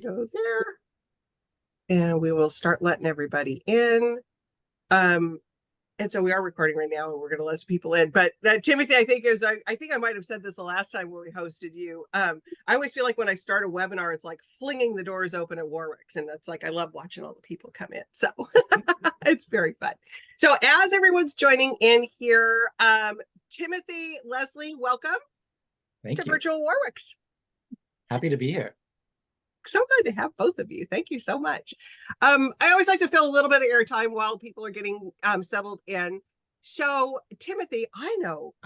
Go there. And we will start letting everybody in. And so we are recording right now, and we're going to let people in. But Timothy, I think I might have said this the last time when we hosted you. I always feel like when I start a webinar, it's like flinging the doors open at Warwick's, and that's like I love watching all the people come in. So it's very fun. So as everyone's joining in here, Timothy, Leslie, welcome Thank to you. Virtual Warwick's. Happy to be here. So good to have both of you. Thank you so much. I always like to fill a little bit of airtime while people are getting settled in. So, Timothy, I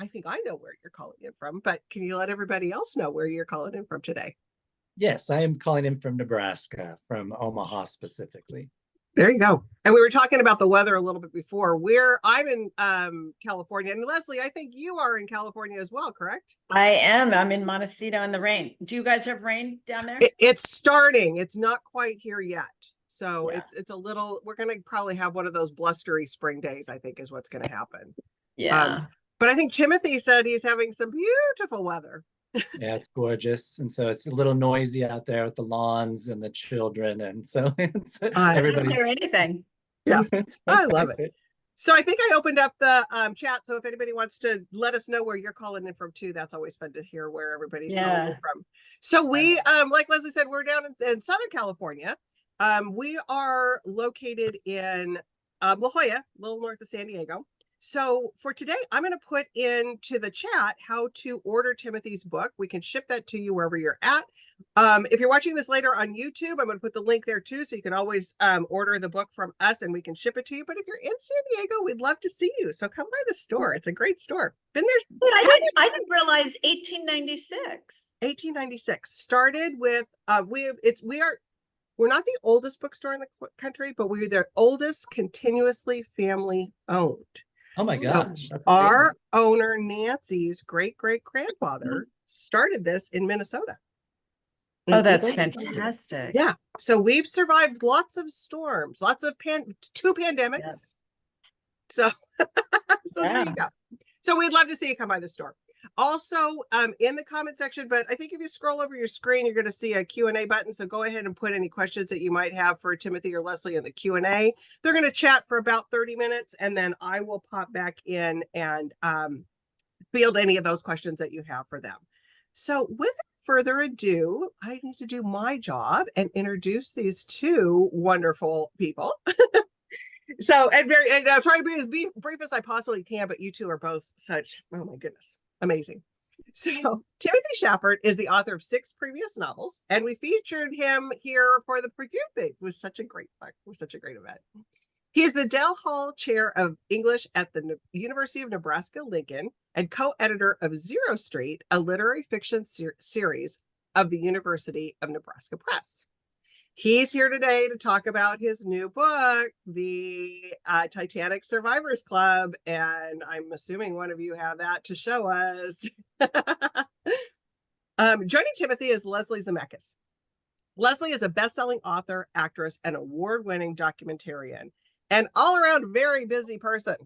think I know where you're calling in from, but can you let everybody else know where you're calling in from today? Yes, I am calling in from Nebraska, from Omaha specifically. There you go. And we were talking about the weather a little bit before. I'm in California, and Leslie, I think you are in California as well, correct? I am. I'm in Montecito in the rain. Do you guys have rain down there? It's starting. It's not quite here yet. So Yeah. it's a little, we're going to probably have one of those blustery spring days, I think is what's going to happen. Yeah. But I think Timothy said he's having some beautiful weather. Yeah, it's gorgeous. And so it's a little noisy out there with the lawns and the children. And so it's I don't everybody's. hear anything. Yeah, I love it. So I think I opened up the chat. So if anybody wants to let us know where you're calling in from too, that's always fun to hear where everybody's calling in from. So we, like Leslie said, we're down in Southern California. We are located in La Jolla, a little north of San Diego. So for today, I'm going to put into the chat how to order Timothy's book. We can ship that to you wherever you're at. If you're watching this later on YouTube, I'm going to put the link there too, so you can always order the book from us and we can ship it to you. But if you're in San Diego, we'd love to see you. So come by the store. It's a great store. Been there. I didn't realize 1896. 1896 started with we're not the oldest bookstore in the country, but we're the oldest continuously family owned. Oh my gosh. That's our owner, Nancy's great-great-grandfather, started this in Minnesota. Oh, that's fantastic. Yeah. So we've survived lots of storms, lots of two pandemics. Yep. So there you go. So we'd love to see you come by the store. Also, in the comment section, but I think if you scroll over your screen, you're going to see a Q&A button. So go ahead and put any questions that you might have for Timothy or Leslie in the Q&A. They're going to chat for about 30 minutes, and then I will pop back in and field any of those questions that you have for them. So without further ado, I need to do my job and introduce these two wonderful people. So, and I'll try to be as brief as I possibly can, but you two are both such, oh my goodness, amazing. So Timothy Schaffert is the author of 6 previous novels, and we featured him here for the preview thing. It was such a great event. He is the Dell Hall Chair of English at the University of Nebraska-Lincoln and co-editor of Zero Street, a literary fiction series of the University of Nebraska Press. He's here today to talk about his new book, the Titanic Survivors Club, and I'm assuming one of you have that to show us. Joining Timothy is Leslie Zemeckis. Leslie is a best-selling author, actress, and award-winning documentarian, an all-around very busy person.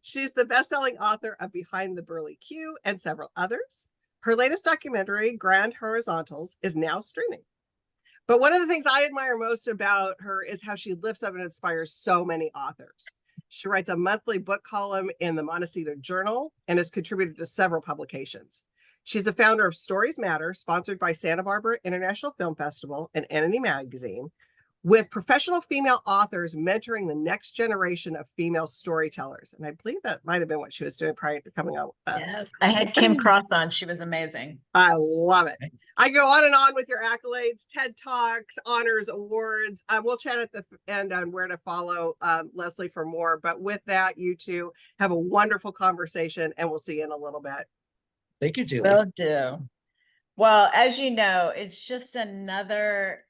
She's the best-selling author of Behind the Burly Q and several others. Her latest documentary, Grand Horizontals, is now streaming. But one of the things I admire most about her is how she lifts up and inspires so many authors. She writes a monthly book column in the Montecito Journal and has contributed to several publications. She's the founder of Stories Matter, sponsored by Santa Barbara International Film Festival and Entity Magazine, with professional female authors mentoring the next generation of female storytellers. And I believe that might have been what she was doing prior to coming out with us. Yes, I had Kim Cross on. She was amazing. I love it. I go on and on with your accolades, TED Talks, honors, awards. We'll chat at the end on where to follow Leslie for more. But with that, you two have a wonderful conversation, and we'll see you in a little bit. Thank you, Julie. Will do. Well, as you know, it's just another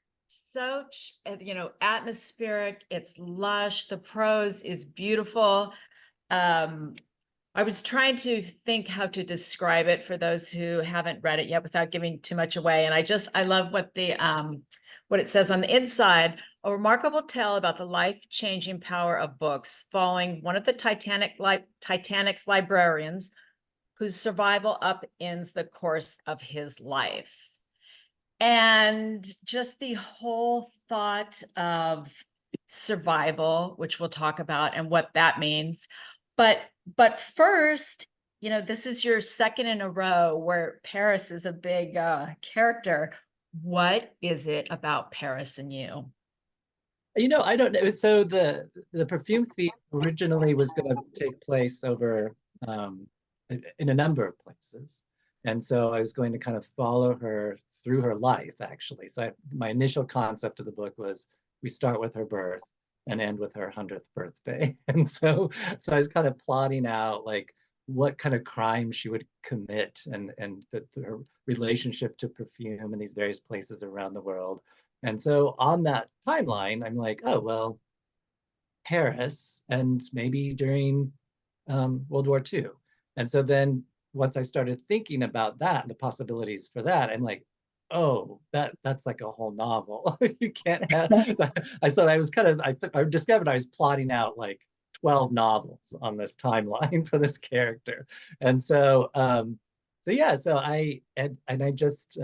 atmospheric. It's lush. The prose is beautiful. I was trying to think how to describe it for those who haven't read it yet without giving too much away. And I love what what it says on the inside: a remarkable tale about the life-changing power of books, following one of the Titanic's librarians, whose survival upends the course of his life. And just the whole thought of survival, which we'll talk about and what that means. But first, this is your second in a row where Paris is a big character. What is it about Paris and you? I don't know. So the perfume thief originally was going to take place over in a number of places, and so I was going to kind of follow her through her life, actually. So my initial concept of the book was we start with her birth and end with her 100th birthday, and so I was kind of plotting out like what kind of crime she would commit and her relationship to perfume in these various places around the world. And so on that timeline, I'm like, oh, well, Paris and maybe during World War II. And so then once I started thinking about that, the possibilities for that, I'm like, oh, that's like a whole novel. You can't have so I was kind of I discovered I was plotting out like 12 novels on this timeline for this character. And so yeah, so I just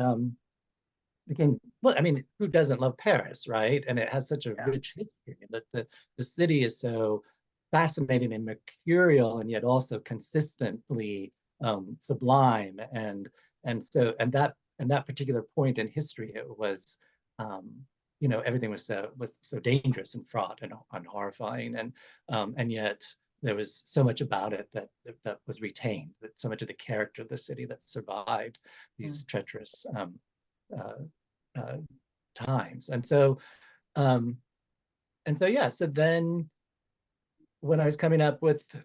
became, well, I mean, who doesn't love Paris, right? And it has such a rich history that the city is so fascinating and mercurial, and yet also consistently sublime. And that particular point in history, it was, everything was so dangerous and fraught and horrifying, and yet there was so much about it that was retained, that so much of the character of the city that survived these treacherous uh, uh, times. And so yeah, so then when I was coming up with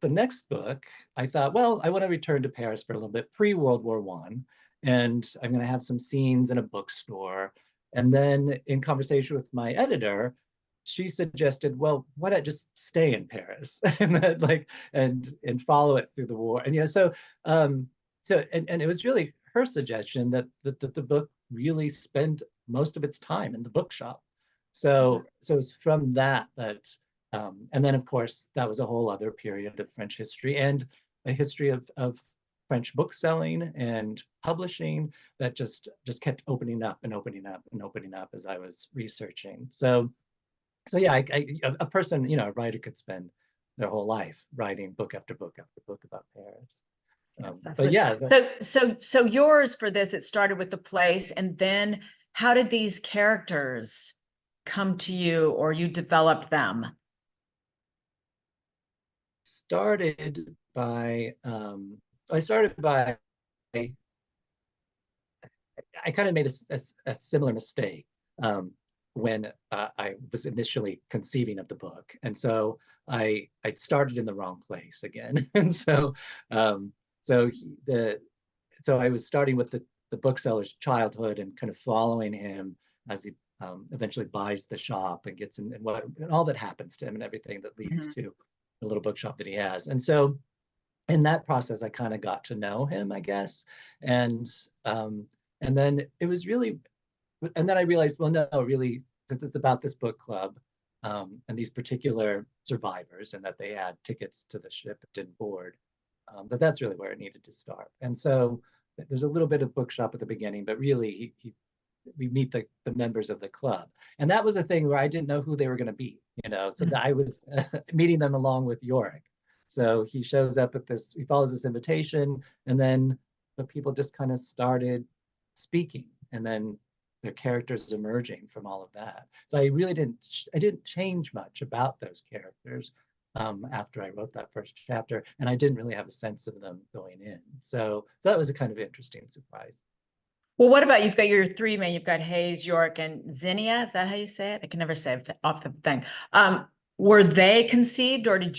the next book, I thought, well, I want to return to Paris for a little bit pre-World War One, and I'm going to have some scenes in a bookstore. And then in conversation with my editor, she suggested, well, why not just stay in Paris and and follow it through the war? And and it was really her suggestion that the book really spend most of its time in the bookshop. So it's from that, and then, of course, that was a whole other period of French history and a history of French bookselling and publishing that just kept opening up and opening up and opening up as I was researching. So yeah, a person, a writer could spend their whole life writing book after book after book about Paris. Yes, But absolutely. yeah, So yours for this, it started with the place, and then how did these characters come to you, or you developed them? started by I started by I kind of made a similar mistake when I was initially conceiving of the book, and so I started in the wrong place again, and um, so the so I was starting with the bookseller's childhood and kind of following him as he eventually buys the shop and gets in and all that happens to him and everything that leads Mhm. to the little bookshop that he has. And so in that process, I kind of got to know him, I guess. And um, and then it was really, and then I realized, well, no, really, since it's about this book club and these particular survivors, and that they had tickets to the ship and didn't board, that's really where it needed to start. And so there's a little bit of bookshop at the beginning, but really, we meet the members of the club, and that was the thing where I didn't know who they were going to be, so that I was meeting them along with Yorick. So he shows up at this, he follows this invitation, and then the people just kind of started speaking, and then their characters emerging from all of that. So I didn't change much about those characters after I wrote that first chapter, and I didn't really have a sense of them going in. So that was a kind of interesting surprise. Well, what about you've got your three men, you've got Hayes, York, and Zinnia. Is that how you say it? I can never say it off the thing. Were they conceived, or did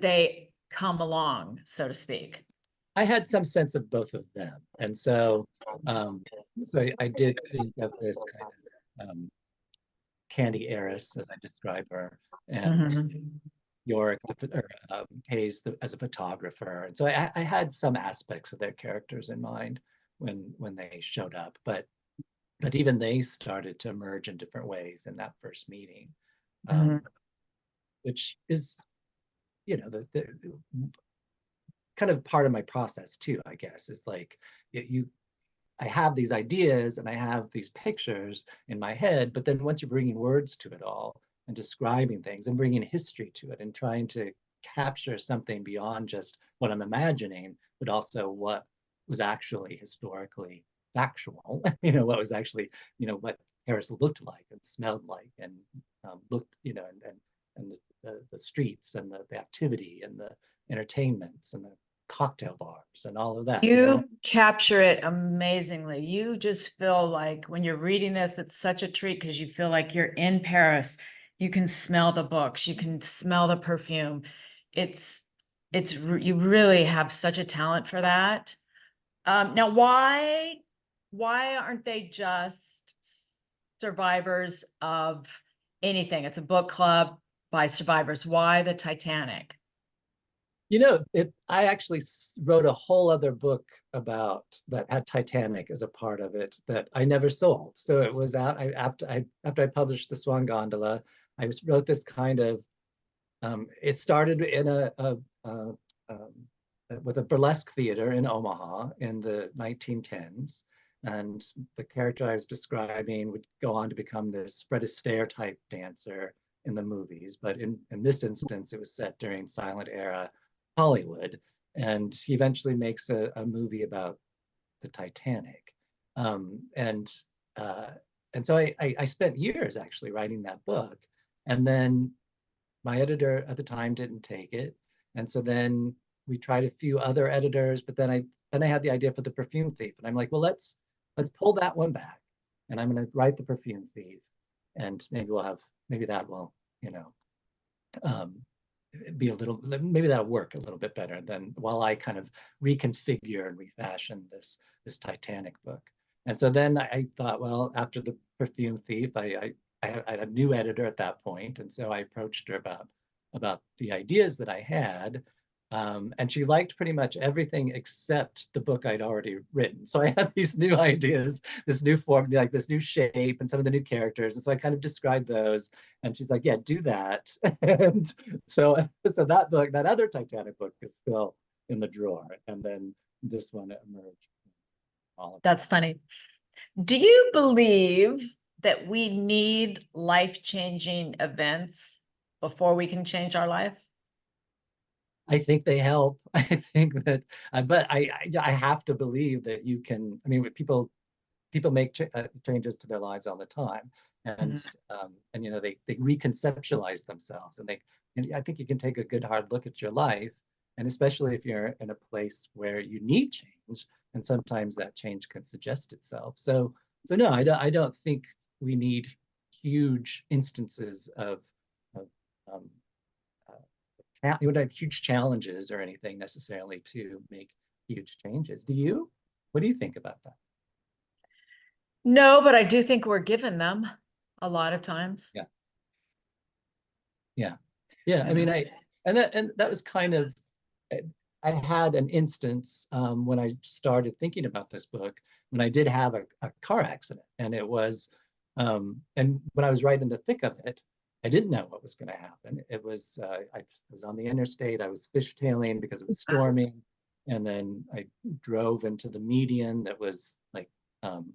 they come along, so to speak? I had some sense of both of them, and um, so I did think of this kind of candy heiress, as I describe her, and Mhm. Yorick, Hayes as a photographer, and so I had some aspects of their characters in mind when they showed up, but even they started to emerge in different ways in that first meeting, um, Mhm. which is the kind of part of my process too, I guess, is like you I have these ideas and I have these pictures in my head, but then once you're bringing words to it all and describing things and bringing history to it and trying to capture something beyond just what I'm imagining, but also what was actually historically factual, what was actually, what Paris looked like and smelled like and looked, and the streets and the activity and the entertainments and the cocktail bars and all of that. You capture it amazingly. You just feel like when you're reading this, it's such a treat because you feel like you're in Paris. You can smell the books, you can smell the perfume. You really have such a talent for that. Now, why aren't they just survivors of anything? It's a book club by survivors. Why the Titanic? I actually wrote a whole other book about that had Titanic as a part of it that I never sold. So it was out after I published The Swan Gondola. I wrote this kind of. It started in with a burlesque theater in Omaha in the 1910s, and the character I was describing would go on to become this Fred Astaire type dancer in the movies. But in this instance, it was set during silent era Hollywood, and he eventually makes a movie about the Titanic. And so I spent years actually writing that book, and then my editor at the time didn't take it, and so then we tried a few other editors, but then I had the idea for The Perfume Thief, and I'm like, well, let's pull that one back, and I'm going to write The Perfume Thief, and maybe that will um, be a little, maybe that'll work a little bit better than while I kind of reconfigure and refashion this Titanic book. And so then I thought, well, after The Perfume Thief, I had a new editor at that point, and so I approached her about the ideas that I had, and she liked pretty much everything except the book I'd already written. So I had these new ideas, this new form, like this new shape, and some of the new characters, and so I kind of described those. And she's like, "Yeah, do that." And so that book, that other Titanic book, is still in the drawer, and then this one emerged. That's funny. Do you believe that we need life-changing events before we can change our life? I think they help. I think that, but I have to believe that you can. I mean, people make changes to their lives all the time, and they reconceptualize themselves, and I think you can take a good hard look at your life, and especially if you're in a place where you need change, and sometimes that change can suggest itself. So no, I don't think we need huge instances of um, you would have huge challenges or anything necessarily to make huge changes. Do you? What do you think about that? No, but I do think we're given them a lot of times. Yeah. Yeah. I mean, and that was kind of, I had an instance when I started thinking about this book, when I did have a car accident, and it was, and when I was right in the thick of it, I didn't know what was going to happen. It was, I was on the interstate, I was fishtailing because it was storming, and then I drove into the median that was like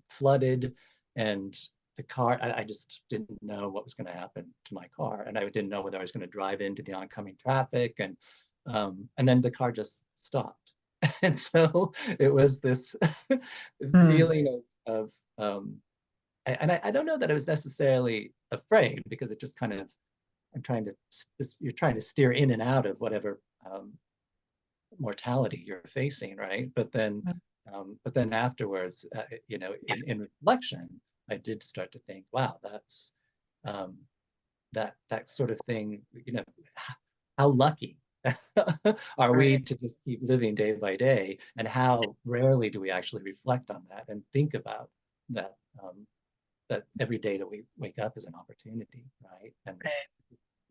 flooded, and the car, I just didn't know what was going to happen to my car, and I didn't know whether I was going to drive into the oncoming traffic, and then the car just stopped. And so it was this feeling of and I don't know that I was necessarily afraid, because it just kind of, you're trying to steer in and out of whatever mortality you're facing, right? But then afterwards, in reflection, I did start to think, wow, that's that sort of thing, how lucky are we to just keep living day by day, and how rarely do we actually reflect on that and think about that, that every day that we wake up is an opportunity, right?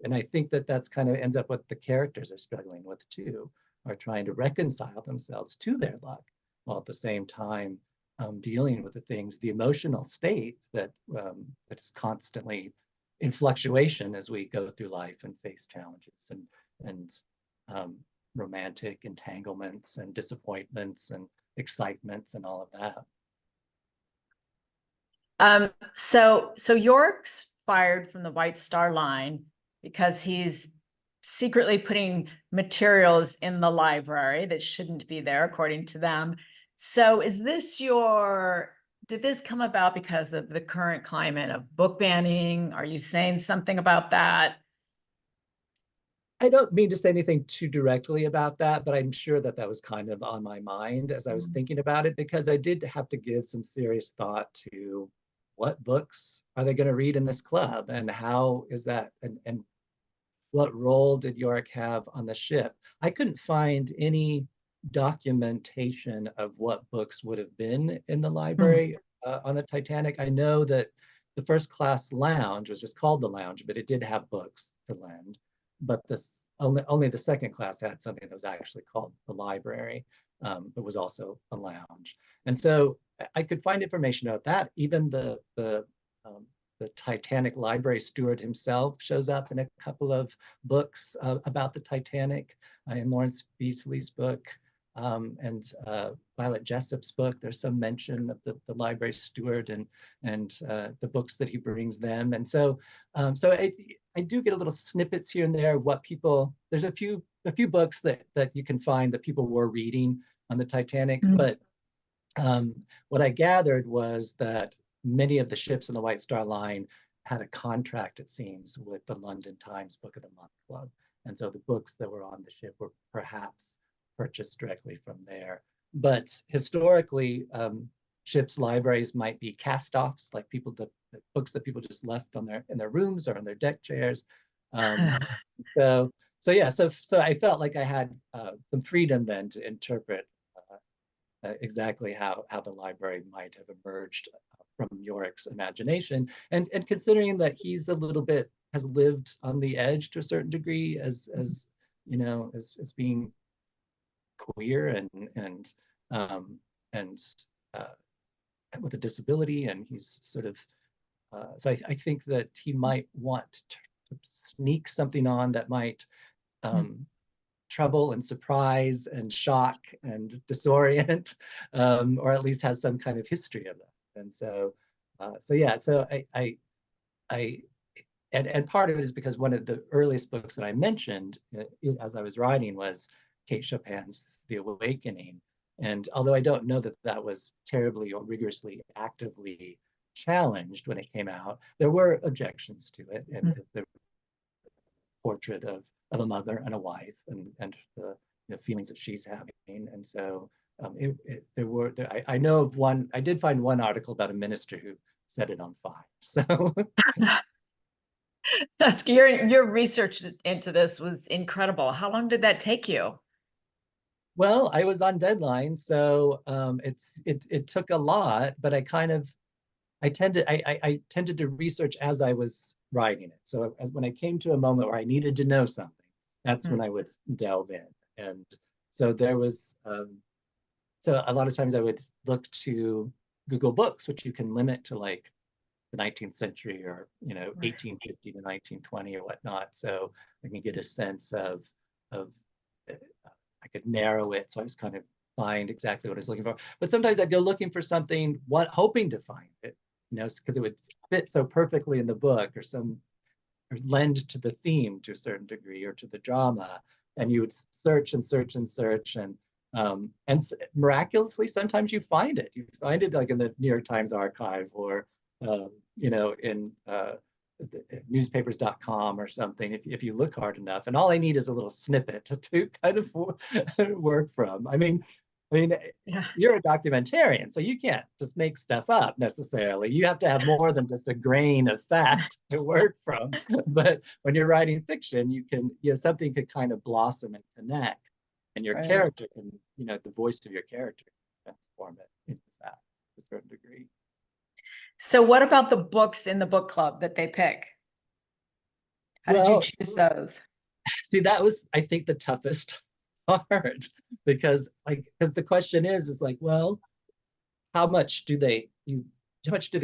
And I think that's kind of ends up what the characters are struggling with too, are trying to reconcile themselves to their luck, while at the same time dealing with the emotional state that is constantly in fluctuation as we go through life and face challenges and romantic entanglements and disappointments and excitements and all of that. So York's fired from the White Star Line because he's secretly putting materials in the library that shouldn't be there, according to them. So did this come about because of the current climate of book banning? Are you saying something about that? I don't mean to say anything too directly about that, but I'm sure that that was kind of on my mind as I was thinking about it, because I did have to give some serious thought to what books are they going to read in this club, and how is that, and what role did Yorick have on the ship? I couldn't find any documentation of what books would have been in the library on the Titanic. I know that the first class lounge was just called the lounge, but it did have books to lend. But only the second class had something that was actually called the library. It was also a lounge. And so I could find information about that. Even the Titanic library steward himself shows up in a couple of books about the Titanic, in Lawrence Beasley's book, and Violet Jessup's book. There's some mention of the library steward and the books that he brings them. And so I do get a little snippets here and there of what people. There's a few books that you can find that people were reading on the Titanic, but what I gathered was that many of the ships in the White Star Line had a contract, it seems, with the London Times Book of the Month Club. And so the books that were on the ship were perhaps purchased directly from there. But historically, ships' libraries might be cast-offs, like the books that people just left in their rooms or on their deck chairs. So I felt like I had some freedom then to interpret exactly how the library might have emerged from Yorick's imagination, and considering that he's a little bit has lived on the edge to a certain degree as you know, as being queer and with a disability, and he's sort of so I think that he might want to sneak something on that might trouble and surprise and shock and disorient, or at least has some kind of history of that. And so and part of it is because one of the earliest books that I mentioned as I was writing was Kate Chopin's The Awakening. And although I don't know that that was terribly or rigorously actively challenged when it came out, there were objections to it, and the portrait of a mother and a wife, and the feelings that she's having. And so I know of one. I did find one article about a minister who set it on fire. So that's your research into this was incredible. How long did that take you? well, I was on deadline, so it took a lot, but I tended to research as I was writing it. So when I came to a moment where I needed to know something, that's when I would delve in. And so there was so a lot of times I would look to Google Books, which you can limit to like the 19th century, or 1850 to 1920 or whatnot. So I can get a sense of I could narrow it, so I was kind of find exactly what I was looking for. But sometimes I'd go looking for something, hoping to find it, because it would fit so perfectly in the book, or lend to the theme to a certain degree, or to the drama. And you would search and search and search, and miraculously, sometimes you find it. You find it like in the New York Times archive, or in newspapers.com or something, if you look hard enough. And all I need is a little snippet to kind of work from. I mean, Yeah. you're a documentarian, so you can't just make stuff up necessarily. You have to have more than just a grain of fact to work from. But when you're writing fiction, something could kind of blossom and connect, and your character can, the voice of your character can transform it into that to a certain degree. So what about the books in the book club that they pick? How did you choose those? See, that was, I think, the toughest part, because the question is like, well, how much do the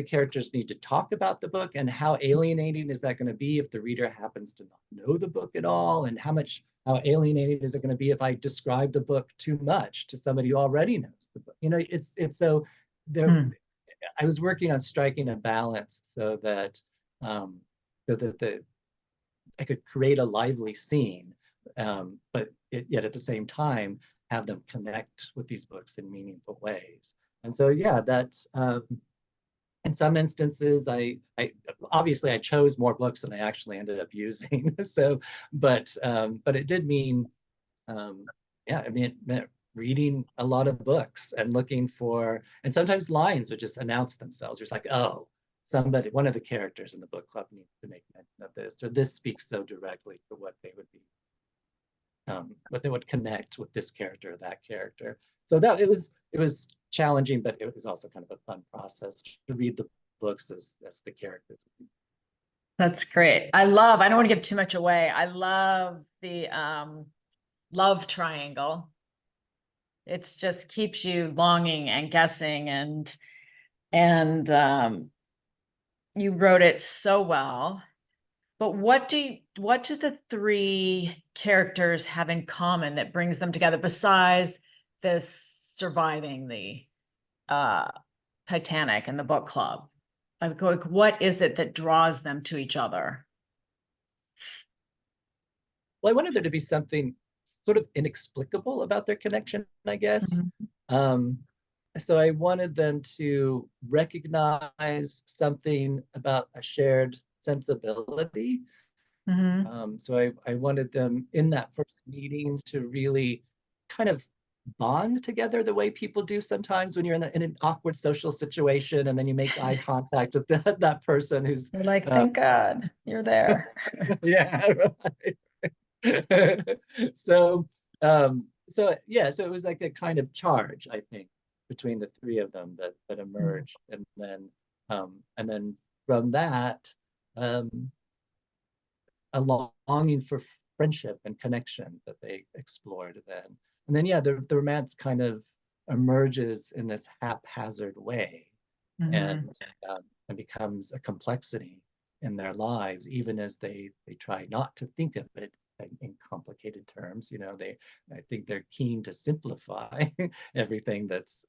characters need to talk about the book, and how alienating is that going to be if the reader happens to not know the book at all, and how alienating is it going to be if I describe the book too much to somebody who already knows the book? It's so there. I was working on striking a balance so that the I could create a lively scene, but yet at the same time have them connect with these books in meaningful ways. And so, yeah, that's in some instances, I obviously I chose more books than I actually ended up using. So, but it did mean, yeah, I mean, it meant reading a lot of books and looking for, and sometimes lines would just announce themselves. It's like, oh, somebody, one of the characters in the book club needs to make mention of this, or this speaks so directly to what they would be, what they would connect with this character or that character. So that it was challenging, but it was also kind of a fun process to read the books as the characters. That's great. I don't want to give too much away. I love the love triangle. It's just keeps you longing and guessing, and you wrote it so well. But what do the three characters have in common that brings them together besides this surviving the Titanic and the book club? Like, what is it that draws them to each other? Well, I wanted there to be something sort of inexplicable about their connection, I guess. So I wanted them to recognize something about a shared sensibility. So I wanted them in that first meeting to really kind of bond together the way people do sometimes when you're in an awkward social situation and then you make eye contact with that person who's You're like, thank God you're there. yeah, right. So yeah, so it was like a kind of charge, I think, between the three of them that emerged, and then from that, a longing for friendship and connection that they explored then. And then, yeah, the romance kind of emerges in this haphazard way, and becomes a complexity in their lives, even as they try not to think of it in complicated terms. You know, I think they're keen to simplify everything that's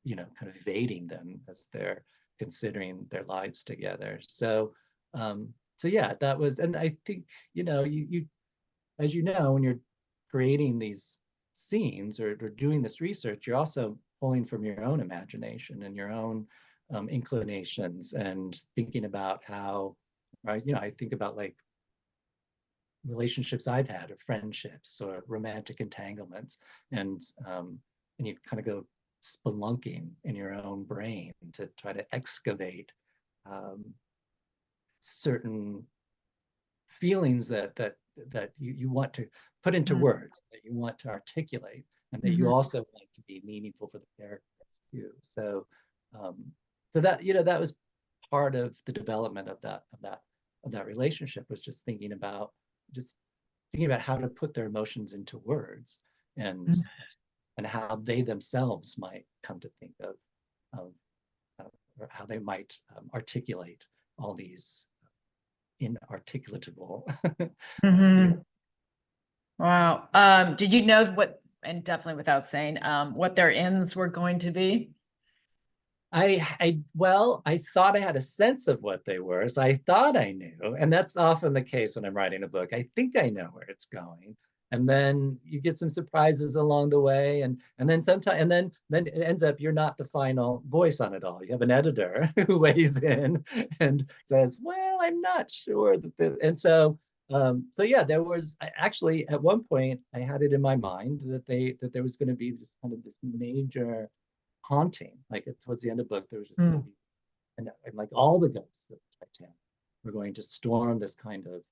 you know, kind of evading them as they're considering their lives together. So yeah, that was, and I think, you know, you as you know, when you're creating these scenes or doing this research, you're also pulling from your own imagination and your own inclinations, and thinking about how, right, you know, I think about like relationships I've had, or friendships, or romantic entanglements, and you kind of go spelunking in your own brain to try to excavate certain feelings that you want to put into words, that you want to articulate, and that you also want to be meaningful for the characters too. So so that, you know, that was part of the development of that relationship, was just thinking about how to put their emotions into words, and how they themselves might come to think of or how they might articulate all these inarticulatable feelings. Wow. Did you know what, and definitely without saying, what their ends were going to be? Well, I thought I had a sense of what they were, so I thought I knew, and that's often the case when I'm writing a book. I think I know where it's going, and then you get some surprises along the way, and then sometimes, and then it ends up you're not the final voice on it all. You have an editor who weighs in and says, "Well, I'm not sure that this," and so yeah, there was actually at one point I had it in my mind that there was going to be this kind of this major haunting. Like towards the end of the book, there was just going to be, and like all the ghosts of the Titanic were going to storm this kind of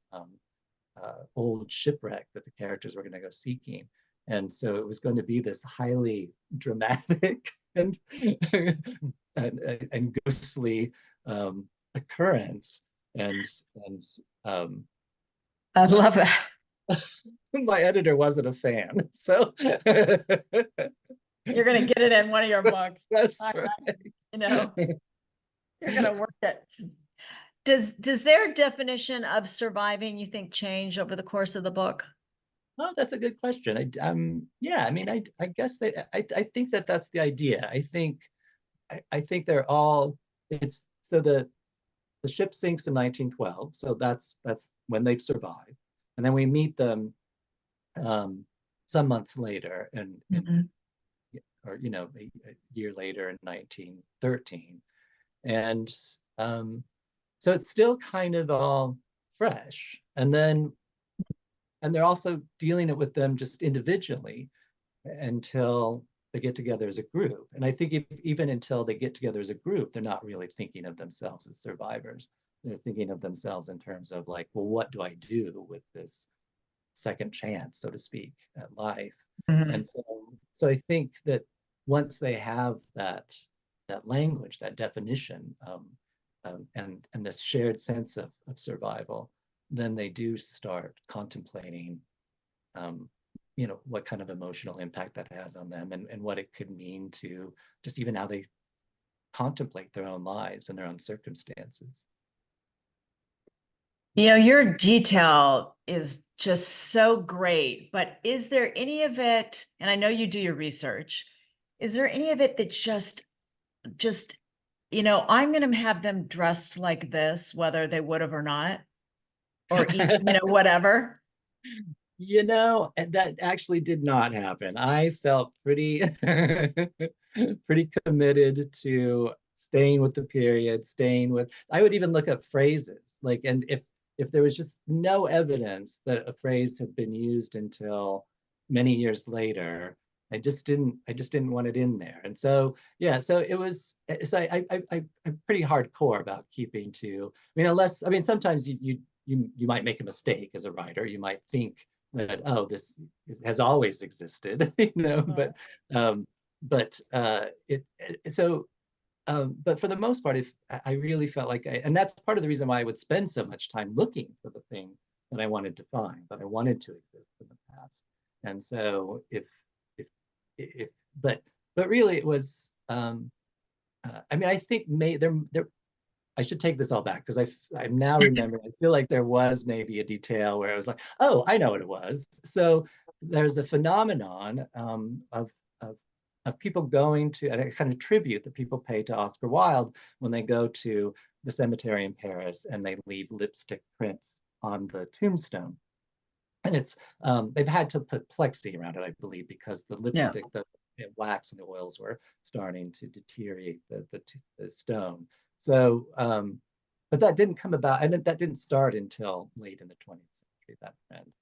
old shipwreck that the characters were going to go seeking. And so it was going to be this highly dramatic and and ghostly occurrence. And I love that. my editor wasn't a fan, so You're going to get it in one of your books. that's right. You know, you're going to work it. Does their definition of surviving, you think, change over the course of the book? Oh, that's a good question. Yeah, I mean, I guess I think that that's the idea. I think they're all, it's, so the ship sinks in 1912, so that's when they've survived. And then we meet them some months later, Mhm. or a year later in 1913. And so it's still kind of all fresh. And they're also dealing it with them just individually until they get together as a group. And I think even until they get together as a group, they're not really thinking of themselves as survivors. They're thinking of themselves in terms of like, well, what do I do with this second chance, so to speak, at life? Mhm. And so I think that once they have that language, that definition, and this shared sense of survival, then they do start contemplating um, what kind of emotional impact that has on them, and what it could mean to just even how they contemplate their own lives and their own circumstances. Your detail is just so great, but is there any of it, and I know you do your research, is there any of it that just, I'm going to have them dressed like this, whether they would have or not, or eat, whatever? And that actually did not happen. I felt pretty pretty committed to staying with the period, staying with, I would even look up phrases. Like, and if there was just no evidence that a phrase had been used until many years later, I just didn't want it in there. And so yeah, so it was, so I'm pretty hardcore about keeping to, I mean, unless, I mean, sometimes you might make a mistake as a writer. You might think that, oh, this has always existed, um, but for the most part, if I really felt like and that's part of the reason why I would spend so much time looking for the thing that I wanted to find, that I wanted to exist in the past. And so if but really it was, I mean, I think there I should take this all back, because I'm now remembering. I feel like there was maybe a detail where I was like, oh, I know what it was. So there's a phenomenon of of people going to, and a kind of tribute that people pay to Oscar Wilde when they go to the cemetery in Paris and they leave lipstick prints on the tombstone. And they've had to put plexi around it, I believe, because the Yeah. lipstick, the wax and the oils were starting to deteriorate the stone. So, but that didn't come about, and that didn't start until late in the 20th century, that trend.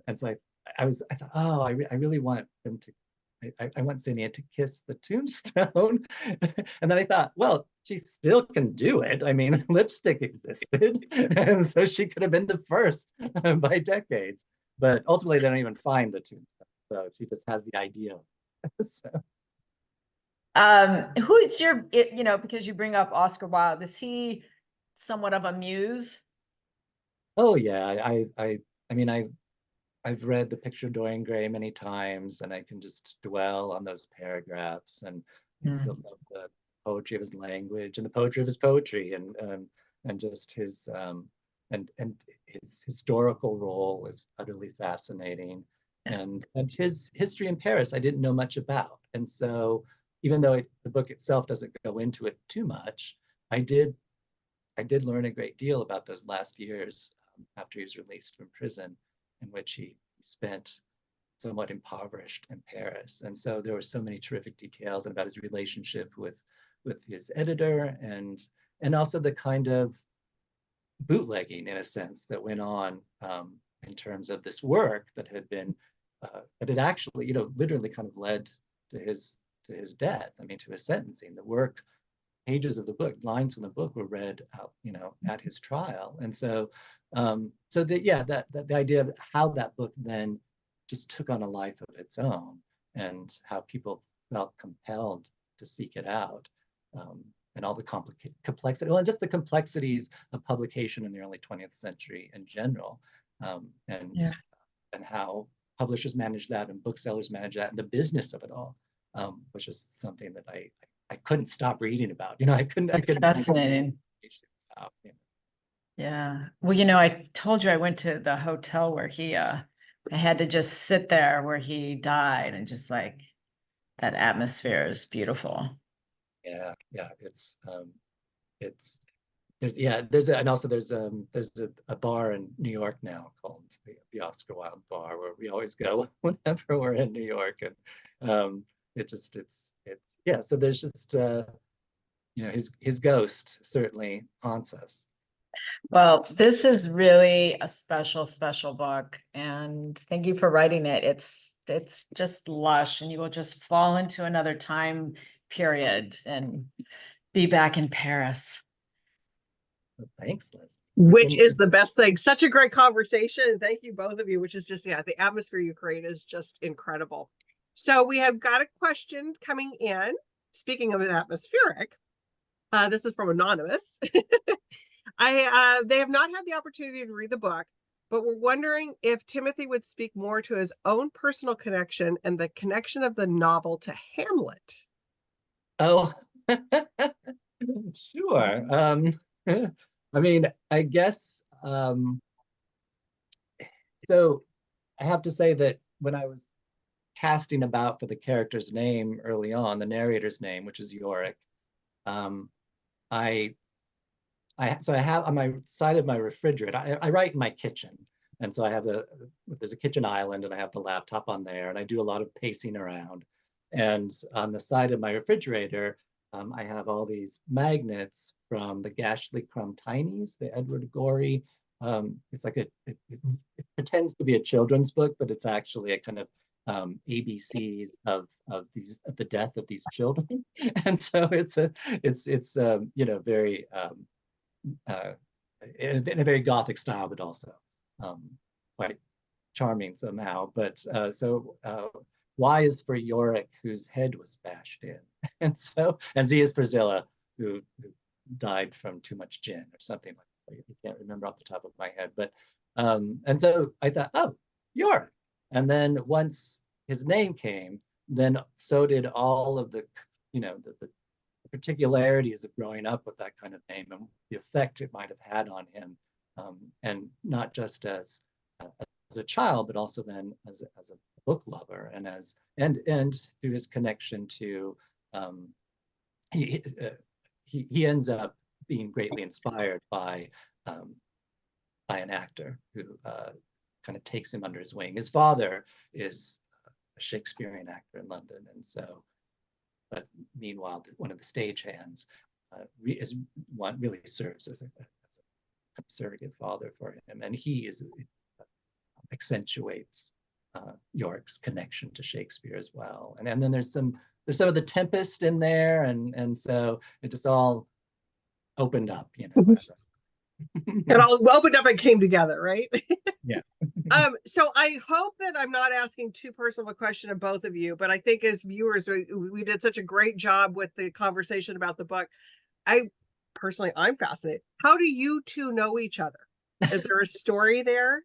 And so I thought, oh, I really want them to, I want Zinnia to kiss the tombstone. And then I thought, well, she still can do it. I mean, lipstick existed, and so she could have been the first by decades. But ultimately, they don't even find the tombstone. So she just has the idea. So, Who is because you bring up Oscar Wilde, is he somewhat of a muse? oh yeah, I mean, I've read The Picture of Dorian Gray many times, and I can just dwell on those paragraphs and feel the poetry of his language and the poetry of his poetry, and just his and his historical role is utterly fascinating, and his history in Paris I didn't know much about, and so even though the book itself doesn't go into it too much, I did I did learn a great deal about those last years after he was released from prison, in which he spent somewhat impoverished in Paris. And so there were so many terrific details about his relationship with his editor, and also the kind of bootlegging, in a sense, that went on in terms of this work that had actually, literally kind of led to his death. I mean, to his sentencing. The work, pages of the book, lines from the book were read out, at his trial. And so, the idea of how that book then just took on a life of its own, and how people felt compelled to seek it out, and all the complexity, well, and just the complexities of publication in the early 20th century in general, and Yeah. and how publishers manage that and booksellers manage that, and the business of it all, was just something that I couldn't stop reading about. I couldn't. I It's couldn't. fascinating. Yeah. Well, I told you I went to the hotel where he I had to just sit there where he died, and just like that atmosphere is beautiful. Yeah, it's there's and also there's a bar in New York now called the Oscar Wilde Bar, where we always go whenever we're in New York. And it's yeah, so there's just his ghost certainly haunts us. Well, this is really a special, special book, and thank you for writing it. It's just lush, and you will just fall into another time period and be back in Paris. Thanks, Leslie. Which is the best thing. Such a great conversation. And thank you, both of you, which is just, yeah, the atmosphere you create is just incredible. So we have got a question coming in. Speaking of atmospheric, this is from Anonymous. They have not had the opportunity to read the book, but we're wondering if Timothy would speak more to his own personal connection and the connection of the novel to Hamlet. Oh, sure. I mean, I guess, so I have to say that when I was casting about for the character's name early on, the narrator's name, which is Yorick, I have on my side of my refrigerator, I write in my kitchen. And so I have there's a kitchen island, and I have the laptop on there, and I do a lot of pacing around. And on the side of my refrigerator, I have all these magnets from the Gashly Crumb Tinies, the Edward Gorey. It's like it pretends to be a children's book, but it's actually a kind of ABCs of the death of these children. And so it's very in a very Gothic style, but also quite charming somehow. But Y is for Yorick, whose head was bashed in, and Z is for Zilla, who died from too much gin or something like that. I can't remember off the top of my head, but and so I thought, oh, Yorick. And then once his name came, then so did all of the the particularities of growing up with that kind of name and the effect it might have had on him, and not just as a child, but also then as a book lover, and and through his connection to he ends up being greatly inspired by an actor who kind of takes him under his wing. His father is a Shakespearean actor in London, and so. But meanwhile, one of the stagehands really serves as a surrogate father for him, and he accentuates Yorick's connection to Shakespeare as well. And then there's some of the Tempest in there, and so it just all opened up, It all opened up and came together, right? Yeah. So I hope that I'm not asking too personal a question of both of you, but I think as viewers, we did such a great job with the conversation about the book. I'm fascinated. How do you two know each other? Is there a story there?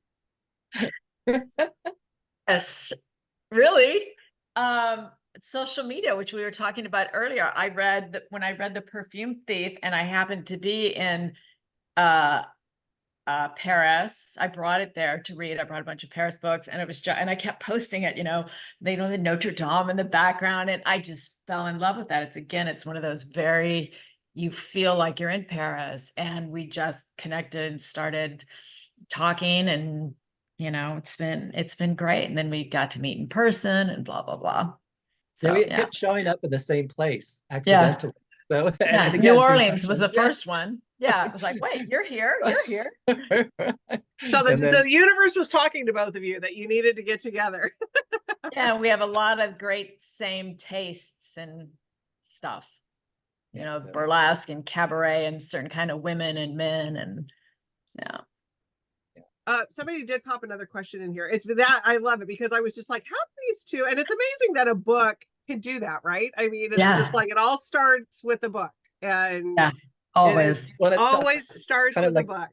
Yes, really. Social media, which we were talking about earlier. When I read The Perfume Thief, and I happened to be in Paris. I brought it there to read. I brought a bunch of Paris books, and and I kept posting it, they know the Notre Dame in the background, and I just fell in love with that. It's one of those you feel like you're in Paris, and we just connected and started talking, and it's been great. And then we got to meet in person and blah blah blah. So we kept showing up in the same place Yeah. accidentally. So and again, New Orleans was the first one. Yeah, it was like, wait, you're here. So the universe was talking to both of you that you needed to get together. Yeah, we have a lot of great same tastes and stuff. Burlesque and cabaret and certain kind of women and men, and yeah. Somebody did pop another question in here. It's that I love it, because I was just like, how do these two? And it's amazing that a book can do that, right? I mean, it's just like it all starts with the book, and always starts with the book.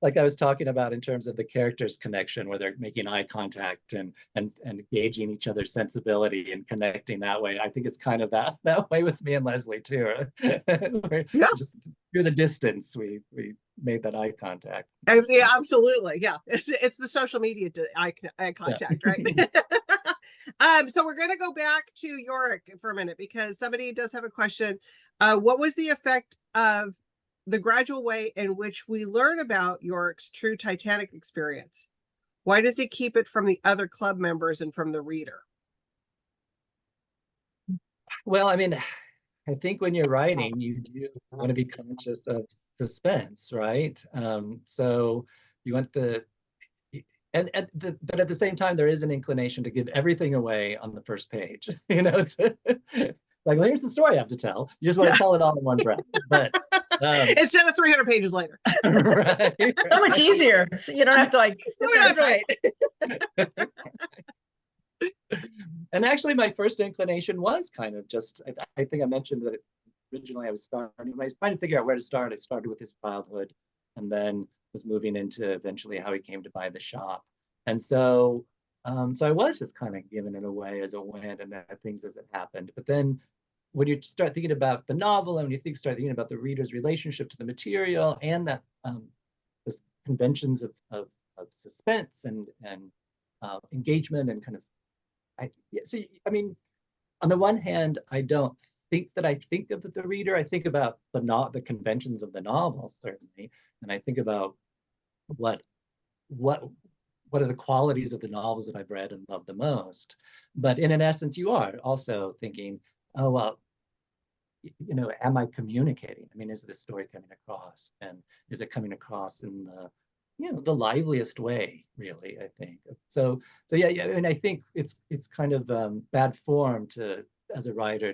Like I was talking about in terms of the characters' connection, where they're making eye contact and gauging each other's sensibility and connecting that way. I think it's kind of that way with me and Leslie too. Just through the distance, we made that eye contact. Yeah, absolutely. Yeah, it's the social media eye contact, right? So we're going to go back to Yorick for a minute because somebody does have a question. What was the effect of the gradual way in which we learn about Yorick's true Titanic experience? Why does he keep it from the other club members and from the reader? Well, I mean, I think when you're writing, you do want to be conscious of suspense, right? So you want but at the same time, there is an inclination to give everything away on the first page. Like, well, here's the story I have to tell. You just want to tell it all in one breath. But instead of 300 pages later. Right. So much easier. So you don't have to like sit there and type. And actually, my first inclination was kind of just, I think I mentioned that originally I was trying to figure out where to start. I started with his childhood and then was moving into eventually how he came to buy the shop. And so I was just kind of giving it away as it went and things as it happened. But then when you start thinking about the novel and when you start thinking about the reader's relationship to the material and that those conventions of suspense and engagement and kind of, I mean, on the one hand, I don't think that I think of the reader. I think about the conventions of the novel, certainly, and I think about what are the qualities of the novels that I've read and loved the most. But in an essence, you are also thinking, oh well, am I communicating? I mean, is this story coming across, and is it coming across in the liveliest way, really? I think so. Yeah. I mean, I think it's kind of bad form as a writer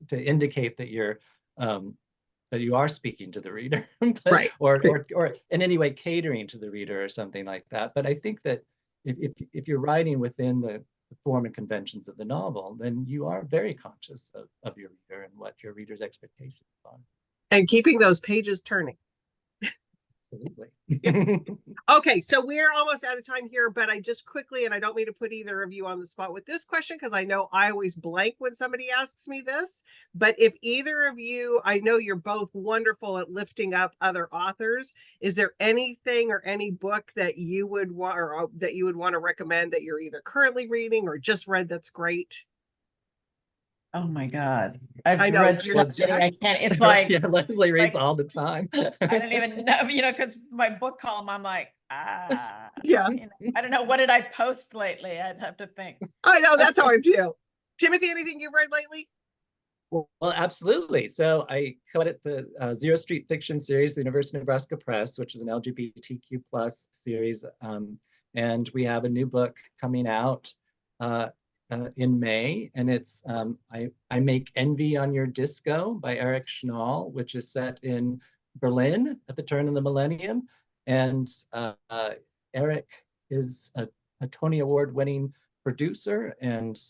to indicate that you are speaking to the reader, Right. or in any way catering to the reader or something like that. But I think that if you're writing within the form and conventions of the novel, then you are very conscious of your reader and what your reader's expectations are. And keeping those pages turning. Absolutely. Okay, so we're almost out of time here, but I just quickly, and I don't mean to put either of you on the spot with this question because I know I always blank when somebody asks me this, but if either of you, I know you're both wonderful at lifting up other authors. Is there anything or any book that you would want or that you would want to recommend that you're either currently reading or just read that's great? Oh my God. I've I know, read you're so many. I can't, it's like, Yeah, Leslie reads like, all the time. I don't even know, because my book column, I'm like, Yeah. I don't know. What did I post lately? I'd have to think. I know, that's how I do. Timothy, anything you've read lately? Well, absolutely. So I co-edit the Zero Street Fiction series, the University of Nebraska Press, which is an LGBTQ plus series. And we have a new book coming out in May, and it's I Make Envy on Your Disco by Eric Schnall, which is set in Berlin at the turn of the millennium. And Eric is a Tony Award winning producer and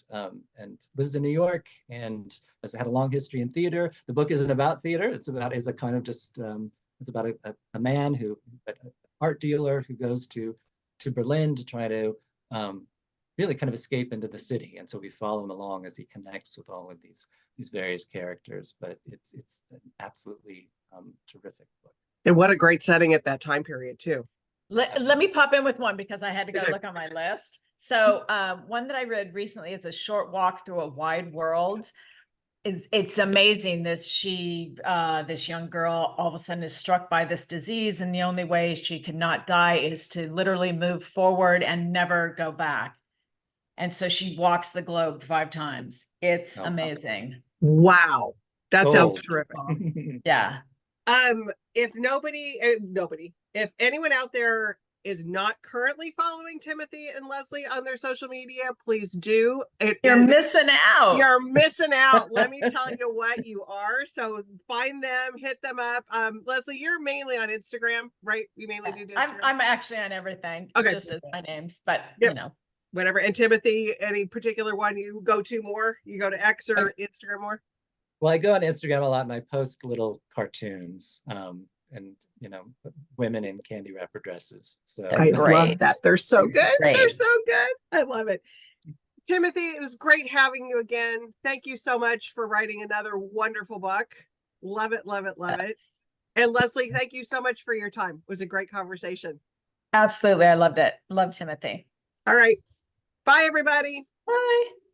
lives in New York and has had a long history in theater. The book isn't about theater. It's about it's about a man an art dealer who goes to Berlin to try to really kind of escape into the city. And so we follow him along as he connects with all of these various characters. But it's an absolutely terrific book. And what a great setting at that time period too. Let me pop in with one because I had to go look on my list. So one that I read recently is A Short Walk Through a Wide World. It's amazing. This young girl all of a sudden is struck by this disease, and the only way she cannot die is to literally move forward and never go back. And so she walks the globe 5 times. It's amazing. Wow. That sounds terrific. Yeah. If if anyone out there is not currently following Timothy and Leslie on their social media, please do. You're missing out. You're missing out. Let me tell you what you are. So find them, hit them up. Leslie, you're mainly on Instagram, right? You mainly do Instagram. I'm actually on everything. Okay. Just as my names, but whatever. And Timothy, any particular one you go to more? You go to X or Instagram more? Well, I go on Instagram a lot and I post little cartoons and women in candy wrapper dresses. So I love that. They're so good. Great. They're so good. I love it. Timothy, it was great having you again. Thank you so much for writing another wonderful book. Love it, love it, love it. And Leslie, thank you so much for your time. It was a great conversation. Absolutely. I loved it. Love Timothy. All right. Bye, everybody. Bye.